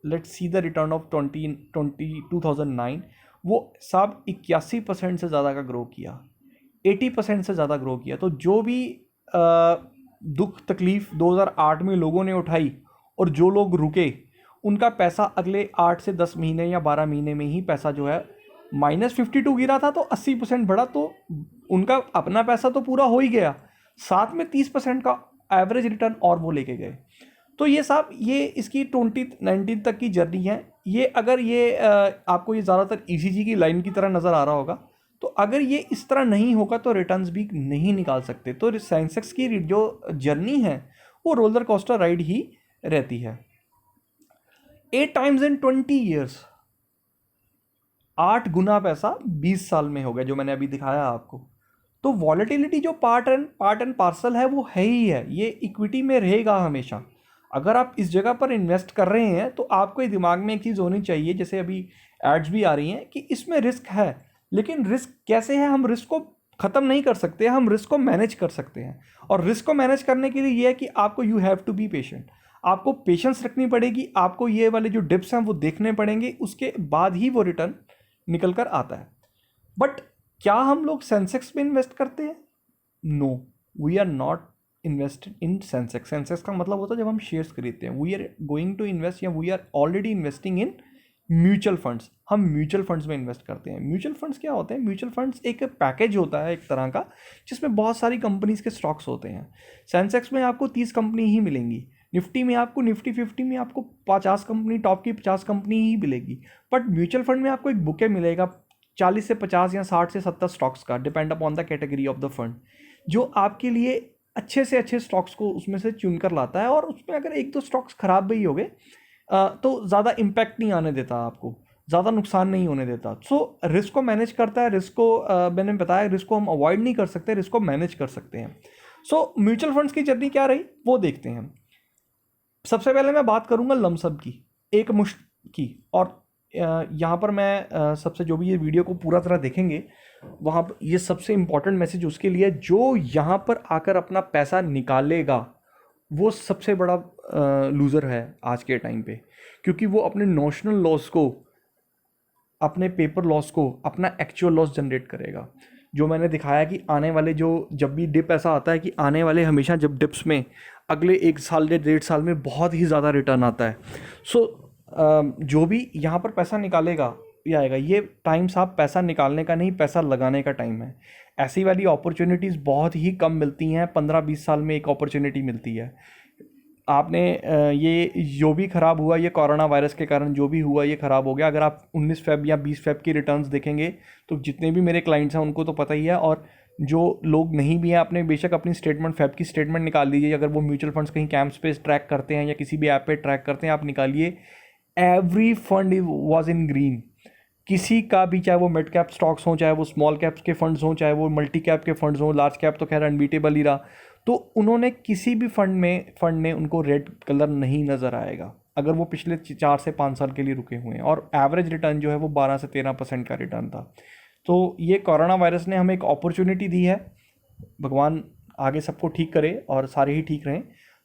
Speaker 1: let's see the return of 2009, वो साहब 81% से ज़्यादा का ग्रो किया, 80% से ज़्यादा ग्रो किया। तो जो भी दुख तकलीफ 2008 में लोगों ने उठाई और जो लोग रुके, उनका पैसा अगले 8 से 10 महीने या 12 महीने में ही पैसा जो है -52 गिरा था, तो 80% बढ़ा, तो उनका अपना पैसा तो पूरा हो ही गया, साथ में 30% का एवरेज रिटर्न और वो लेके गए। तो ये साहब, ये इसकी 2019 तक की जर्नी है। ये अगर ये आपको ये ज़्यादातर ईसीजी की लाइन की तरह नज़र आ रहा होगा, तो अगर ये इस तरह नहीं होगा तो रिटर्न्स भी नहीं निकाल सकते। तो सेंसेक्स की जो जर्नी है वो रोलर कोस्टर राइड ही रहती है। 8 times in 20 years, 8 गुना पैसा 20 साल में हो गया, जो मैंने अभी दिखाया आपको। तो वॉलेटिलिटी जो पार्ट एंड पार्सल है वो है ही है, ये इक्विटी में रहेगा हमेशा। अगर आप इस जगह पर इन्वेस्ट कर रहे हैं तो आपको दिमाग में एक चीज़ होनी चाहिए, जैसे अभी एड्स भी आ रही हैं, कि इसमें रिस्क है, लेकिन रिस्क कैसे है? हम रिस्क को ख़त्म नहीं कर सकते, हम रिस्क को मैनेज कर सकते हैं। और रिस्क को मैनेज करने के लिए ये है कि आपको you have to be patient, आपको पेशेंस रखनी पड़ेगी, आपको ये वाले जो डिप्स हैं वो देखने पड़ेंगे, उसके बाद ही वो रिटर्न निकल कर आता है। बट क्या हम लोग सेंसेक्स में इन्वेस्ट करते हैं? No, we are not invested in Sensex. Sensex का मतलब होता है जब हम शेयर्स खरीदते हैं। We are going to invest, या we are already investing in mutual funds. हम म्यूचुअल फंड्स में इन्वेस्ट करते हैं। म्यूचुअल फंड्स क्या होते हैं? म्यूचुअल फंड्स एक पैकेज होता है एक तरह का, जिसमें बहुत सारी कंपनीज के स्टॉक्स होते हैं। सेंसेक्स में आपको 30 कंपनी ही मिलेंगी, निफ्टी में आपको, निफ्टी 50 में आपको 50 कंपनी, टॉप की 50 कंपनी ही मिलेगी। बट म्यूचुअल फंड में आपको एक बुके मिलेगा 40 से 50 या 60 से 70 स्टॉक्स का, depend upon the category of the fund, जो आपके लिए अच्छे से अच्छे स्टॉक्स को उसमें से चुन कर लाता है। और उसमें अगर एक दो स्टॉक्स खराब भी हो गए तो ज़्यादा इम्पैक्ट नहीं आने देता, आपको ज़्यादा नुकसान नहीं होने देता। सो रिस्क को मैनेज करता है। रिस्क को मैंने बताया, रिस्क को हम अवॉइड नहीं कर सकते, रिस्क को मैनेज कर सकते हैं। सो म्यूचुअल फंड्स की जर्नी क्या रही वो देखते हैं। सबसे पहले मैं बात करूंगा लमसम की, एक मुश्त की। और यहाँ पर मैं सबसे, जो भी ये वीडियो को पूरा तरह देखेंगे, वहाँ पर ये सबसे इम्पॉर्टेंट मैसेज उसके लिए, जो यहाँ पर आकर अपना पैसा निकालेगा वो सबसे बड़ा लूज़र है आज के टाइम पे, क्योंकि वो अपने नोशनल लॉस को, अपने पेपर लॉस को, अपना एक्चुअल लॉस जनरेट करेगा। जो मैंने दिखाया कि आने वाले, जो जब भी डिप ऐसा आता है कि आने वाले हमेशा जब डिप्स में अगले 1 साल या 1.5 साल में बहुत ही ज़्यादा रिटर्न आता है। सो जो भी यहाँ पर पैसा निकालेगा ये आएगा। ये टाइम साहब पैसा निकालने का नहीं, पैसा लगाने का टाइम है। ऐसी वाली अपॉर्चुनिटीज़ बहुत ही कम मिलती हैं, 15-20 साल में एक अपॉर्चुनिटी मिलती है। आपने ये जो भी ख़राब हुआ, ये कोरोना वायरस के कारण जो भी हुआ ये ख़राब हो गया। अगर आप 19 फ़ेब या 20 फ़ेब की रिटर्न्स देखेंगे तो जितने भी मेरे क्लाइंट्स हैं उनको तो पता ही है, और जो लोग नहीं भी हैं, आपने बेशक अपनी स्टेटमेंट, फ़ेब की स्टेटमेंट निकाल लीजिए। अगर वो म्यूचुअल फंड्स कहीं कैंप्स पे ट्रैक करते हैं या किसी भी ऐप पे ट्रैक करते हैं, आप निकालिए, every fund was in green. किसी का भी, चाहे वो मिड कैप स्टॉक्स हों, चाहे वो स्मॉल कैप्स के फंड्स हों, चाहे वो मल्टी कैप के फंड्स हों, लार्ज कैप तो खैर अनबीटेबल ही रहा, तो उन्होंने किसी भी फंड में उनको रेड कलर नहीं नज़र आएगा अगर वो पिछले 4 से 5 साल के लिए रुके हुए हैं। और एवरेज रिटर्न जो है वो 12 से 13% का रिटर्न था। तो ये कोरोना वायरस ने हमें एक अपॉर्चुनिटी दी है। भगवान आगे सबको ठीक करे और सारे ही ठीक रहें।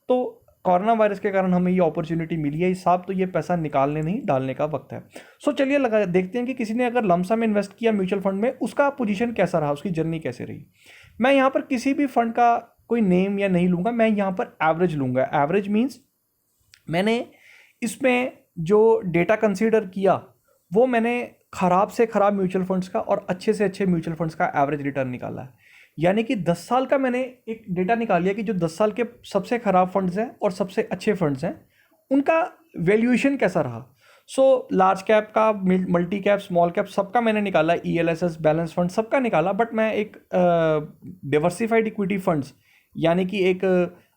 Speaker 1: तो कोरोना वायरस के कारण हमें ये अपॉर्चुनिटी मिली है। इस साहब तो ये पैसा निकालने नहीं, डालने का वक्त है। सो चलिए देखते हैं कि किसी ने अगर लमसम में इन्वेस्ट किया म्यूचुअल फंड में, उसका पोजीशन कैसा रहा, उसकी जर्नी कैसे रही। मैं यहाँ पर किसी भी फंड का कोई नेम या नहीं लूँगा, मैं यहाँ पर एवरेज लूँगा। एवरेज मीन्स मैंने इसमें जो डेटा कंसीडर किया वो मैंने ख़राब से ख़राब म्यूचुअल फंड्स का और अच्छे से अच्छे म्यूचुअल फंड्स का एवरेज रिटर्न निकाला है। यानी कि 10 साल का मैंने एक डेटा निकाल लिया कि जो 10 साल के सबसे ख़राब फंड्स हैं और सबसे अच्छे फंड्स हैं उनका वैल्यूएशन कैसा रहा। सो लार्ज कैप का, मल्टी कैप, स्मॉल कैप, सबका मैंने निकाला, ELSS, बैलेंस फंड, सबका निकाला। बट मैं एक डिवर्सिफाइड इक्विटी फंड्स यानी कि एक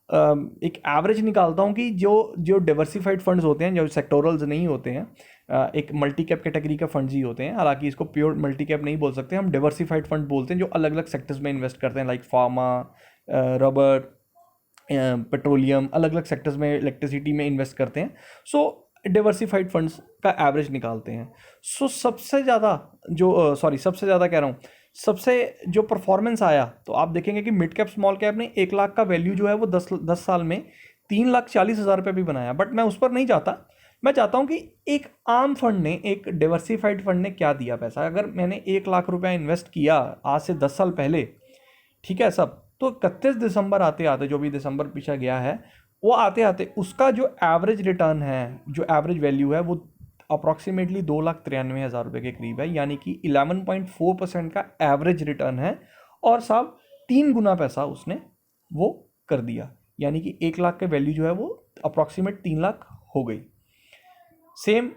Speaker 1: एवरेज निकालता हूँ कि जो जो डिवर्सिफाइड फंड्स होते हैं, जो सेक्टोरल्स नहीं होते हैं, एक मल्टी कैप कैटेगरी का फंड्स ही होते हैं। हालांकि इसको प्योर मल्टी कैप नहीं बोल सकते, हम डिवर्सिफाइड फंड बोलते हैं, जो अलग अलग सेक्टर्स में इन्वेस्ट करते हैं, लाइक फार्मा, रबर, पेट्रोलियम, अलग अलग सेक्टर्स में, इलेक्ट्रिसिटी में इन्वेस्ट करते हैं। सो डिवर्सिफाइड फंड्स का एवरेज निकालते हैं। सो सबसे ज़्यादा जो सबसे ज़्यादा कह रहा हूँ, सबसे जो परफॉर्मेंस आया, तो आप देखेंगे कि मिड कैप स्मॉल कैप ने 1 लाख का वैल्यू जो है वो 10 साल में 3,40,000 रुपये भी बनाया। बट मैं उस पर नहीं जाता, मैं चाहता हूँ कि एक आम फंड ने, एक डिवर्सिफाइड फंड ने क्या दिया पैसा। अगर मैंने 1 लाख रुपया इन्वेस्ट किया आज से 10 साल पहले, ठीक है सब, तो 31 दिसंबर आते आते, जो भी दिसंबर पीछा गया है, वो आते आते उसका जो एवरेज रिटर्न है, जो एवरेज वैल्यू है, वो अप्रॉक्सीमेटली 2,93,000 रुपये के करीब है। यानी कि 11.4% का एवरेज रिटर्न है। और साहब 3 गुना पैसा उसने वो कर दिया। यानी कि 1 लाख के वैल्यू जो है वो अप्रॉक्सीमेट 3 लाख हो गई। सेम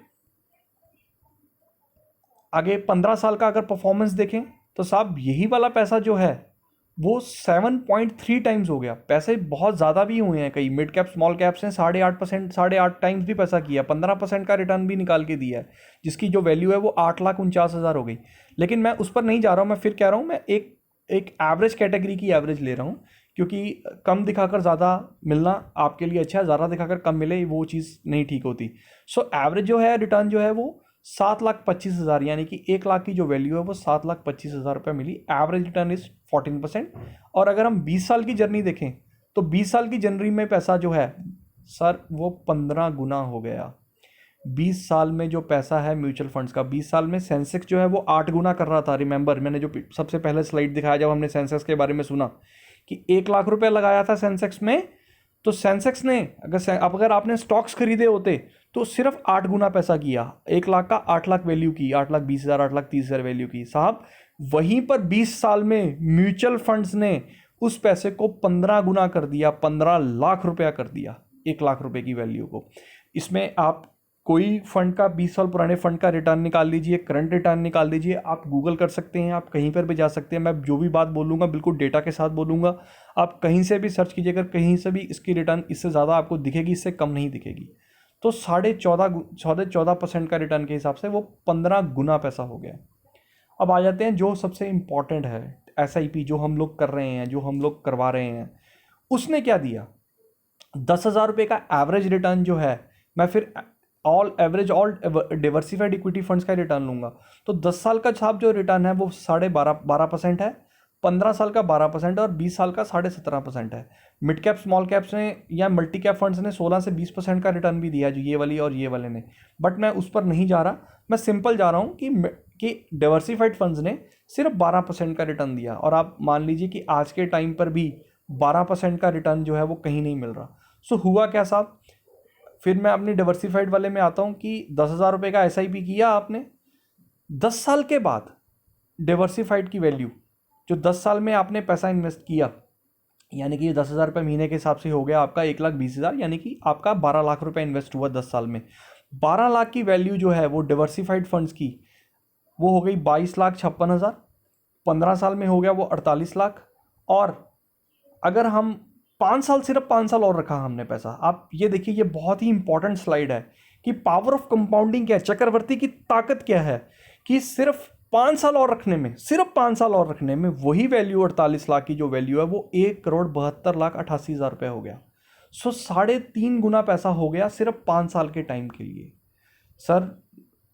Speaker 1: आगे 15 साल का अगर परफॉर्मेंस देखें तो साहब यही वाला पैसा जो है वो 7.3 टाइम्स हो गया। पैसे बहुत ज़्यादा भी हुए हैं, कई मिड कैप स्मॉल कैप्स ने 8.5%, 8.5 टाइम्स भी पैसा किया, 15% का रिटर्न भी निकाल के दिया है, जिसकी जो वैल्यू है वो 8,49,000 हो गई। लेकिन मैं उस पर नहीं जा रहा हूँ, मैं फिर कह रहा हूँ, मैं एक एवरेज कैटेगरी की एवरेज ले रहा हूँ, क्योंकि कम दिखाकर ज़्यादा मिलना आपके लिए अच्छा है, ज़्यादा दिखाकर कम मिले वो चीज़ नहीं ठीक होती। सो एवरेज जो है रिटर्न जो है वो 7,25,000, यानी कि 1 लाख की जो वैल्यू है वो 7,25,000 रुपये मिली। Average return is 14%। और अगर हम 20 साल की जर्नी देखें तो 20 साल की जर्नी में पैसा जो है सर वो 15 गुना हो गया। 20 साल में जो पैसा है म्यूचुअल फंड्स का, 20 साल में सेंसेक्स जो है वो 8 गुना कर रहा था। रिमेंबर, मैंने जो सबसे पहले स्लाइड दिखाया जब हमने सेंसेक्स के बारे में सुना कि 1 लाख रुपए लगाया था सेंसेक्स में, तो सेंसेक्स ने अगर आपने स्टॉक्स खरीदे होते तो सिर्फ 8 गुना पैसा किया। 1 लाख का 8 लाख वैल्यू की, 8,20,000, 8,30,000 वैल्यू की। साहब वहीं पर 20 साल में म्यूचुअल फंड्स ने उस पैसे को 15 गुना कर दिया, 15 लाख रुपया कर दिया 1 लाख रुपए की वैल्यू को। इसमें आप कोई फंड का 20 साल पुराने फंड का रिटर्न निकाल लीजिए, करंट रिटर्न निकाल लीजिए, आप गूगल कर सकते हैं, आप कहीं पर भी जा सकते हैं। मैं जो भी बात बोलूँगा बिल्कुल डेटा के साथ बोलूँगा, आप कहीं से भी सर्च कीजिए, अगर कहीं से भी इसकी रिटर्न इससे ज़्यादा आपको दिखेगी, इससे कम नहीं दिखेगी। तो 14.5% का रिटर्न के हिसाब से वो 15 गुना पैसा हो गया। अब आ जाते हैं जो सबसे इम्पॉर्टेंट है, SIP जो हम लोग कर रहे हैं, जो हम लोग करवा रहे हैं, उसने क्या दिया। 10,000 रुपये का एवरेज रिटर्न जो है, मैं फिर ऑल डिवर्सिफाइड इक्विटी फंड्स का रिटर्न लूंगा, तो 10 साल का छाप जो रिटर्न है वो 12.5% है, 15 साल का 12% है और 20 साल का 17.5% है। मिड कैप स्मॉल कैप्स ने या मल्टी कैप फंड्स ने 16 से 20% का रिटर्न भी दिया, जो ये वाली और ये वाले ने। बट मैं उस पर नहीं जा रहा, मैं सिंपल जा रहा हूँ कि डिवर्सिफाइड फंड्स ने सिर्फ 12% का रिटर्न दिया। और आप मान लीजिए कि आज के टाइम पर भी 12% का रिटर्न जो है वो कहीं नहीं मिल रहा। सो हुआ क्या साहब, फिर मैं अपनी डिवर्सिफाइड वाले में आता हूँ कि 10,000 रुपये का SIP किया आपने, 10 साल के बाद डिवर्सिफाइड की वैल्यू, जो 10 साल में आपने पैसा इन्वेस्ट किया, यानी कि 10,000 रुपये महीने के हिसाब से हो गया आपका 1,20,000, यानी कि आपका 12 लाख रुपये इन्वेस्ट हुआ 10 साल में। 12 लाख की वैल्यू जो है वो डिवर्सिफाइड फंड्स की वो हो गई 22,56,000, 15 साल में हो गया वो 48 लाख। और अगर हम 5 साल, सिर्फ 5 साल और रखा हमने पैसा, आप ये देखिए, ये बहुत ही इंपॉर्टेंट स्लाइड है कि पावर ऑफ कंपाउंडिंग क्या है, चक्रवर्ती की ताकत क्या है, कि सिर्फ 5 साल और रखने में, सिर्फ 5 साल और रखने में वही वैल्यू 48 लाख की जो वैल्यू है वो 1,72,88,000 रुपये हो गया। सो 3.5 गुना पैसा हो गया सिर्फ 5 साल के टाइम के लिए। सर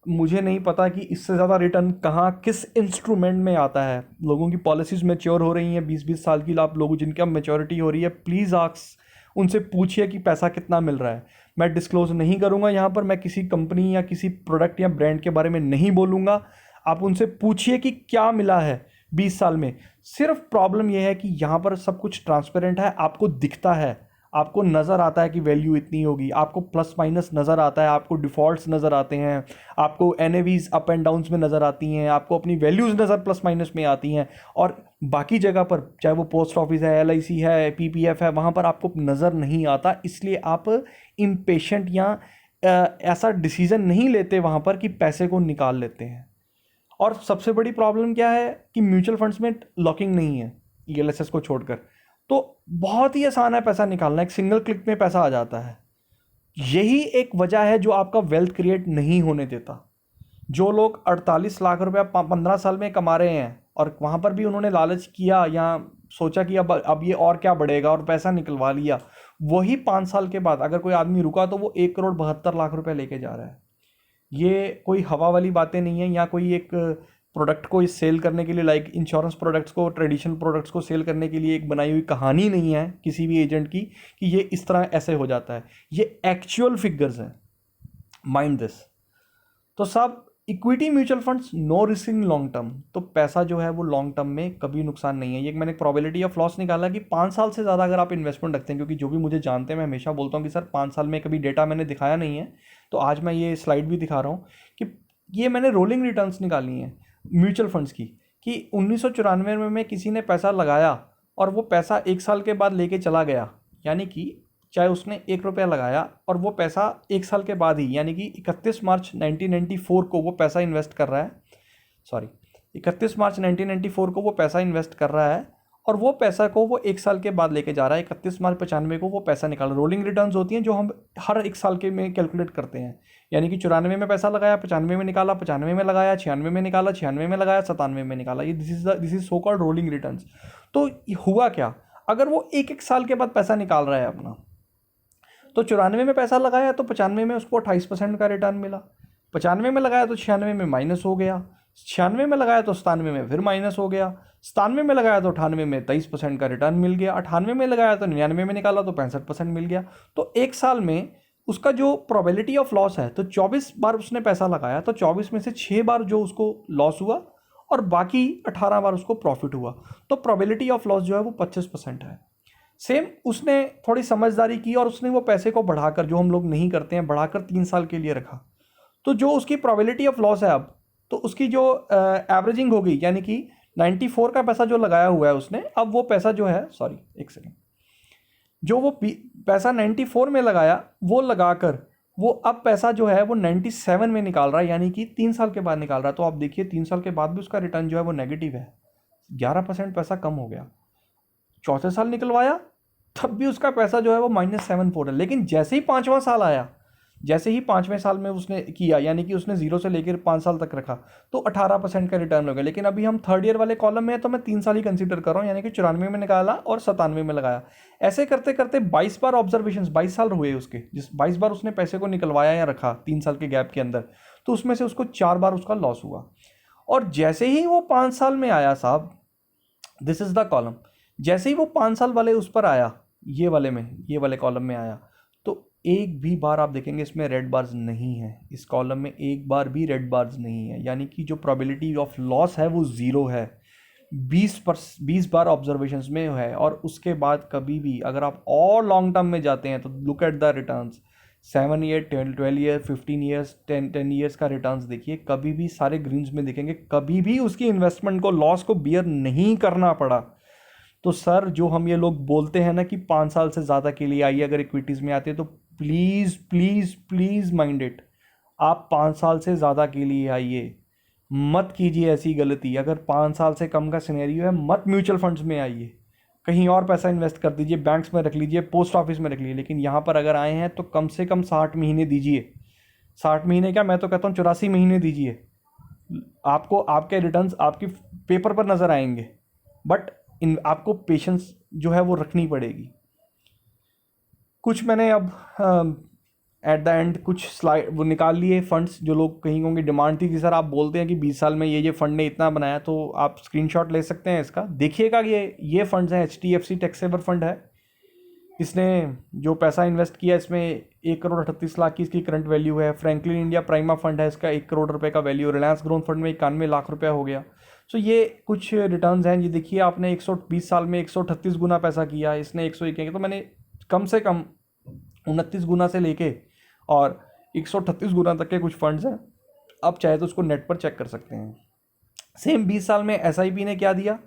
Speaker 1: मुझे नहीं पता कि इससे ज़्यादा रिटर्न कहाँ, किस इंस्ट्रूमेंट में आता है। लोगों की पॉलिसीज़ मैच्योर हो रही हैं 20-20 साल की, आप लोगों जिनकी अब मैच्योरिटी हो रही है, प्लीज़ आस्क, उनसे पूछिए कि पैसा कितना मिल रहा है। मैं डिस्क्लोज़ नहीं करूँगा यहाँ पर, मैं किसी कंपनी या किसी प्रोडक्ट या ब्रांड के बारे में नहीं बोलूँगा। आप उनसे पूछिए कि क्या मिला है 20 साल में। सिर्फ प्रॉब्लम यह है कि यहाँ पर सब कुछ ट्रांसपेरेंट है, आपको दिखता है, आपको नज़र आता है कि वैल्यू इतनी होगी, आपको प्लस माइनस नज़र आता है, आपको डिफ़ॉल्ट्स नज़र आते हैं, आपको NAVs अप एंड डाउन्स में नज़र आती हैं, आपको अपनी वैल्यूज़ नज़र प्लस माइनस में आती हैं, और बाकी जगह पर चाहे वो पोस्ट ऑफिस है, LIC है, PPF है, वहाँ पर आपको नज़र नहीं आता। इसलिए आप इम्पेशेंट या ऐसा डिसीज़न नहीं लेते वहाँ पर कि पैसे को निकाल लेते हैं। और सबसे बड़ी प्रॉब्लम क्या है कि म्यूचुअल फंड्स में लॉकिंग नहीं है, ELSS को छोड़कर, तो बहुत ही आसान है पैसा निकालना, एक सिंगल क्लिक में पैसा आ जाता है। यही एक वजह है जो आपका वेल्थ क्रिएट नहीं होने देता। जो लोग 48 लाख रुपया 15 साल में कमा रहे हैं और वहाँ पर भी उन्होंने लालच किया या सोचा कि अब ये और क्या बढ़ेगा और पैसा निकलवा लिया, वही 5 साल के बाद अगर कोई आदमी रुका तो वो 1,72,00,000 रुपये लेके जा रहा है। ये कोई हवा वाली बातें नहीं है, या कोई एक प्रोडक्ट को इस सेल करने के लिए, लाइक इंश्योरेंस प्रोडक्ट्स को, ट्रेडिशनल प्रोडक्ट्स को सेल करने के लिए एक बनाई हुई कहानी नहीं है किसी भी एजेंट की कि ये इस तरह ऐसे हो जाता है। ये एक्चुअल फिगर्स हैं, माइंड दिस। तो सब equity mutual funds no risk in long term, तो पैसा जो है वो लॉन्ग टर्म में कभी नुकसान नहीं है। ये मैंने प्रोबेबिलिटी ऑफ लॉस निकाला कि 5 साल से ज़्यादा अगर आप इन्वेस्टमेंट रखते हैं, क्योंकि जो भी मुझे जानते हैं मैं हमेशा बोलता हूँ कि सर 5 साल में कभी डेटा मैंने दिखाया नहीं है, तो आज मैं ये स्लाइड भी दिखा रहा हूँ कि ये मैंने रोलिंग रिटर्न्स निकाली हैं म्यूचुअल फंड्स की, कि 1994 में किसी ने पैसा लगाया और वो पैसा 1 साल के बाद लेके चला गया, यानी कि चाहे उसने 1 रुपया लगाया और वो पैसा 1 साल के बाद ही, यानी कि 31 मार्च 1994 को वो पैसा इन्वेस्ट कर रहा है, 31 मार्च 1994 को वो पैसा इन्वेस्ट कर रहा है और वो पैसा को वो 1 साल के बाद लेके जा रहा है। 31 मार्च 95 को वो पैसा निकाल, रोलिंग रिटर्न्स होती हैं जो हम हर 1 साल के में कैलकुलेट करते हैं, यानी कि 94 में पैसा लगाया, 95 में निकाला, 95 में लगाया, 96 में निकाला, 96 में लगाया, 97 में निकाला। ये this is so called rolling returns. तो हुआ क्या, अगर वो 1-1 साल के बाद पैसा निकाल रहा है अपना, तो 94 में पैसा लगाया तो 95 में उसको 28% का रिटर्न मिला, 95 में लगाया तो 96 में माइनस हो गया, 96 में लगाया तो 97 में फिर माइनस हो गया, 97 में लगाया तो 98 में 23% का रिटर्न मिल गया, 98 में लगाया तो 99 में निकाला तो 65% मिल गया। तो 1 साल में उसका जो प्रोबेबिलिटी ऑफ लॉस है, तो 24 बार उसने पैसा लगाया तो 24 में से 6 बार जो उसको लॉस हुआ और बाकी 18 बार उसको प्रॉफिट हुआ, तो प्रोबेबिलिटी ऑफ लॉस जो है वो 25% है। सेम उसने थोड़ी समझदारी की और उसने वो पैसे को बढ़ाकर, जो हम लोग नहीं करते हैं, बढ़ाकर 3 साल के लिए रखा, तो जो उसकी प्रोबेबिलिटी ऑफ लॉस है अब, तो उसकी जो एवरेजिंग हो गई, यानी कि 94 का पैसा जो लगाया हुआ है उसने, अब वो पैसा जो है, एक सेकेंड, जो वो पैसा 94 में लगाया वो लगाकर वो अब पैसा जो है वो 97 में निकाल रहा है, यानी कि 3 साल के बाद निकाल रहा है। तो आप देखिए 3 साल के बाद भी उसका रिटर्न जो है वो नेगेटिव है, 11% पैसा कम हो गया। चौथे साल निकलवाया तब भी उसका पैसा जो है वो -74 है, लेकिन जैसे ही 5वां साल आया, जैसे ही 5वें साल में उसने किया, यानी कि उसने 0 से लेकर 5 साल तक रखा, तो 18% का रिटर्न हो गया। लेकिन अभी हम 3rd ईयर वाले कॉलम में है, तो मैं 3 साल ही कंसीडर कर रहा हूँ, यानी कि 94 में निकाला और 97 में लगाया। ऐसे करते करते 22 बार ऑब्जर्वेशन, 22 साल हुए उसके, जिस 22 बार उसने पैसे को निकलवाया या रखा 3 साल के गैप के अंदर, तो उसमें से उसको 4 बार उसका लॉस हुआ। और जैसे ही वो 5 साल में आया साहब, दिस इज द कॉलम, जैसे ही वो 5 साल वाले उस पर आया, ये वाले कॉलम में आया, तो एक भी बार आप देखेंगे इसमें रेड बार्स नहीं है, इस कॉलम में एक बार भी रेड बार्स नहीं है, यानी कि जो प्रोबेबिलिटी ऑफ लॉस है वो 0 है। 20 बार ऑब्जर्वेशंस में है, और उसके बाद कभी भी अगर आप और लॉन्ग टर्म में जाते हैं तो look at the returns, 7 year, 12 year, 15 years, 10 years का रिटर्न्स देखिए, कभी भी सारे ग्रीन्स में दिखेंगे, कभी भी उसकी इन्वेस्टमेंट को, लॉस को बियर नहीं करना पड़ा। तो सर जो हम ये लोग बोलते हैं ना कि 5 साल से ज़्यादा के लिए आइए अगर इक्विटीज़ में आते हैं, तो please please please mind it, आप 5 साल से ज़्यादा के लिए आइए, मत कीजिए ऐसी गलती। अगर 5 साल से कम का सिनेरियो है, मत म्यूचुअल फंड्स में आइए, कहीं और पैसा इन्वेस्ट कर दीजिए, बैंक्स में रख लीजिए, पोस्ट ऑफिस में रख लीजिए। लेकिन यहाँ पर अगर आए हैं तो कम से कम 60 महीने दीजिए, 60 महीने क्या, मैं तो कहता हूँ 84 महीने दीजिए, आपको आपके रिटर्न्स आपकी पेपर पर नज़र आएंगे, बट आपको पेशेंस जो है वो रखनी पड़ेगी। कुछ मैंने अब एट द एंड कुछ स्लाइड वो निकाल लिए फंड्स, जो लोग कहीं होंगे डिमांड थी कि सर आप बोलते हैं कि 20 साल में ये फंड ने इतना बनाया, तो आप स्क्रीनशॉट ले सकते हैं इसका, देखिएगा। ये फंड्स हैं, HDFC टैक्स सेवर फंड है, इसने जो पैसा इन्वेस्ट किया इसमें 1,38,00,000 की इसकी करंट वैल्यू है। फ्रैंकलिन इंडिया प्राइमा फंड है, इसका 1 करोड़ रुपए का वैल्यू। रिलायंस ग्रोथ फंड में 91 लाख रुपया हो गया। सो ये कुछ रिटर्न्स हैं। ये देखिए आपने 120 साल में 138 गुना पैसा किया, इसने 101 किया, तो मैंने कम से कम 29 गुना से लेके और 138 गुना तक के कुछ फंड्स हैं, आप चाहे तो उसको नेट पर चेक कर सकते हैं। सेम 20 साल में SIP ने क्या दिया,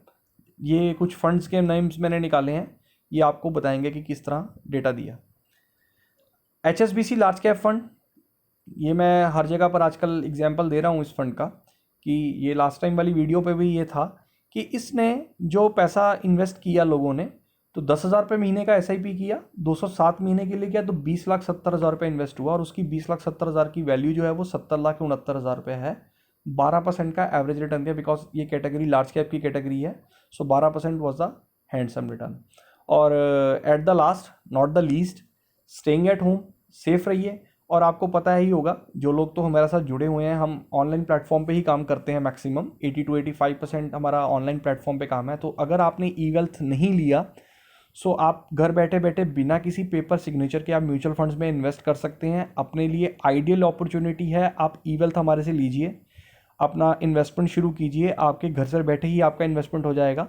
Speaker 1: ये कुछ फंड्स के नेम्स मैंने निकाले हैं, ये आपको बताएंगे कि किस तरह डेटा दिया। HSBC लार्ज कैप फंड, ये मैं हर जगह पर आजकल एग्जांपल दे रहा हूँ इस फंड का, कि ये लास्ट टाइम वाली वीडियो पे भी ये था कि इसने जो पैसा इन्वेस्ट किया लोगों ने, तो 10,000 रुपये महीने का SIP किया, 207 महीने के लिए किया, तो 20,70,000 रुपये इन्वेस्ट हुआ और उसकी 20,70,000 की वैल्यू जो है वो 70,69,000 रुपये है। 12% का एवरेज रिटर्न दिया, बिकॉज ये कैटेगरी लार्ज कैप की कैटेगरी है, सो 12% वॉज द हैंडसम रिटर्न। और at the last not the least, staying at home, safe रहिए। और आपको पता ही होगा, जो लोग तो हमारे साथ जुड़े हुए हैं, हम ऑनलाइन प्लेटफॉर्म पे ही काम करते हैं, मैक्सिमम 80 to 85% हमारा ऑनलाइन प्लेटफॉर्म पे काम है। तो अगर आपने ई वेल्थ नहीं लिया, सो आप घर बैठे बैठे बिना किसी पेपर सिग्नेचर के आप म्यूचुअल फंड्स में इन्वेस्ट कर सकते हैं। अपने लिए आइडियल अपॉर्चुनिटी है, आप ई वेल्थ हमारे से लीजिए, अपना इन्वेस्टमेंट शुरू कीजिए, आपके घर से बैठे ही आपका इन्वेस्टमेंट हो जाएगा।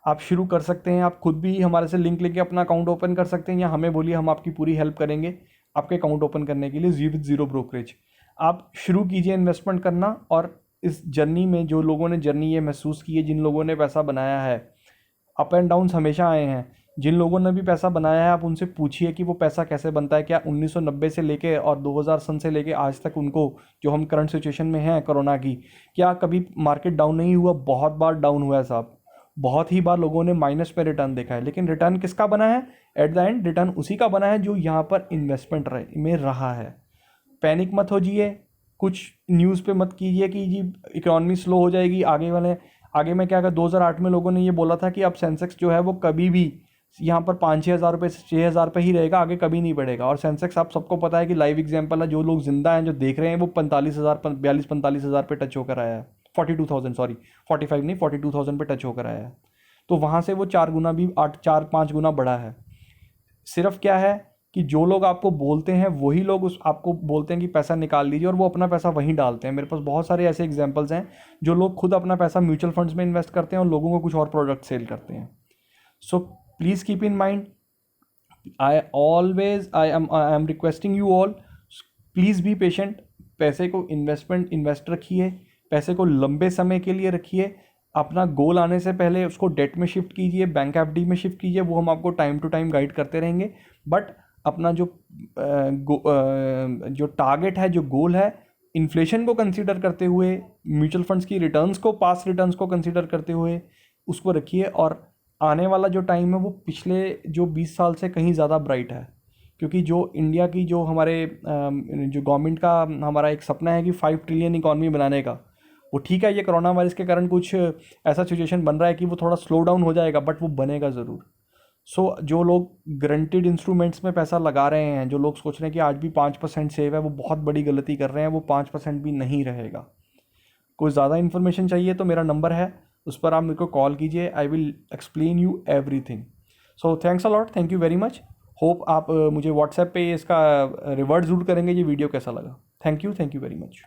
Speaker 1: आप शुरू कर सकते हैं, आप खुद भी हमारे से लिंक लेके अपना अकाउंट ओपन कर सकते हैं, या हमें बोलिए, हम आपकी पूरी हेल्प करेंगे आपके अकाउंट ओपन करने के लिए जीरो ब्रोकरेज। आप शुरू कीजिए इन्वेस्टमेंट करना। और इस जर्नी में जो लोगों ने जर्नी ये महसूस की है, जिन लोगों ने पैसा बनाया है, अप एंड डाउन्स हमेशा आए हैं, जिन लोगों ने भी पैसा बनाया है, आप उनसे पूछिए कि वो पैसा कैसे बनता है। क्या 1990 से लेके और 2000 सन से लेके आज तक उनको, जो हम करंट सिचुएशन में हैं कोरोना की, क्या कभी मार्केट डाउन नहीं हुआ? बहुत बार डाउन हुआ है साहब, बहुत ही बार लोगों ने माइनस पे रिटर्न देखा है। लेकिन रिटर्न किसका बना है? एट द एंड रिटर्न उसी का बना है जो यहाँ पर इन्वेस्टमेंट में रहा है। पैनिक मत हो जाइए, कुछ न्यूज़ पे मत कीजिए कि जी इकोनॉमी स्लो हो जाएगी, आगे में क्या, 2008 में लोगों ने ये बोला था कि अब सेंसेक्स जो है वो कभी भी यहाँ पर 5-6 हज़ार रुपये, 6 हज़ार रुपये ही रहेगा, आगे कभी नहीं बढ़ेगा। और सेंसेक्स आप सबको पता है कि लाइव एग्जांपल है, जो लोग जिंदा हैं, जो देख रहे हैं, वो 42,000 पे टच होकर आया है, 42,000, सॉरी 45 नहीं, 42,000 पे टच होकर आया है। तो वहाँ से वो 4 गुना भी, 4-5 गुना बढ़ा है। सिर्फ क्या है कि जो लोग आपको बोलते हैं वही लोग आपको बोलते हैं कि पैसा निकाल लीजिए, और वो अपना पैसा वहीं डालते हैं। मेरे पास बहुत सारे ऐसे एग्जांपल्स हैं, जो लोग खुद अपना पैसा म्यूचुअल फंड्स में इन्वेस्ट करते हैं और लोगों को कुछ और प्रोडक्ट सेल करते हैं। So please keep in mind, I am requesting you all, please be patient. पैसे को इन्वेस्ट रखिए, पैसे को लंबे समय के लिए रखिए। अपना गोल आने से पहले उसको डेट में शिफ्ट कीजिए, बैंक FD में शिफ्ट कीजिए, वो हम आपको टाइम टू टाइम गाइड करते रहेंगे। बट अपना जो टारगेट है, जो गोल है, इन्फ्लेशन को कंसीडर करते हुए, म्यूचुअल फंड्स की रिटर्न्स को, पास्ट रिटर्न्स को कंसीडर करते हुए उसको रखिए। और आने वाला जो टाइम है वो पिछले जो 20 साल से कहीं ज़्यादा ब्राइट है, क्योंकि जो इंडिया की, जो हमारे जो गवर्नमेंट का हमारा एक सपना है कि 5 ट्रिलियन इकॉनमी बनाने का, वो ठीक है, ये कोरोना वायरस के कारण कुछ ऐसा सिचुएशन बन रहा है कि वो थोड़ा स्लो डाउन हो जाएगा, बट वो बनेगा ज़रूर। सो जो लोग गारंटीड इंस्ट्रूमेंट्स में पैसा लगा रहे हैं, जो लोग सोच रहे हैं कि आज भी 5% सेव है, वो बहुत बड़ी गलती कर रहे हैं। वो 5% भी नहीं रहेगा। कोई ज़्यादा इन्फॉर्मेशन चाहिए तो मेरा नंबर है, उस पर आप मेरे को कॉल कीजिए, I will explain you everything. So thanks a lot, thank you very much. Hope आप मुझे व्हाट्सएप पे इसका रिवर्ट ज़रूर करेंगे, ये वीडियो कैसा लगा। Thank you very much.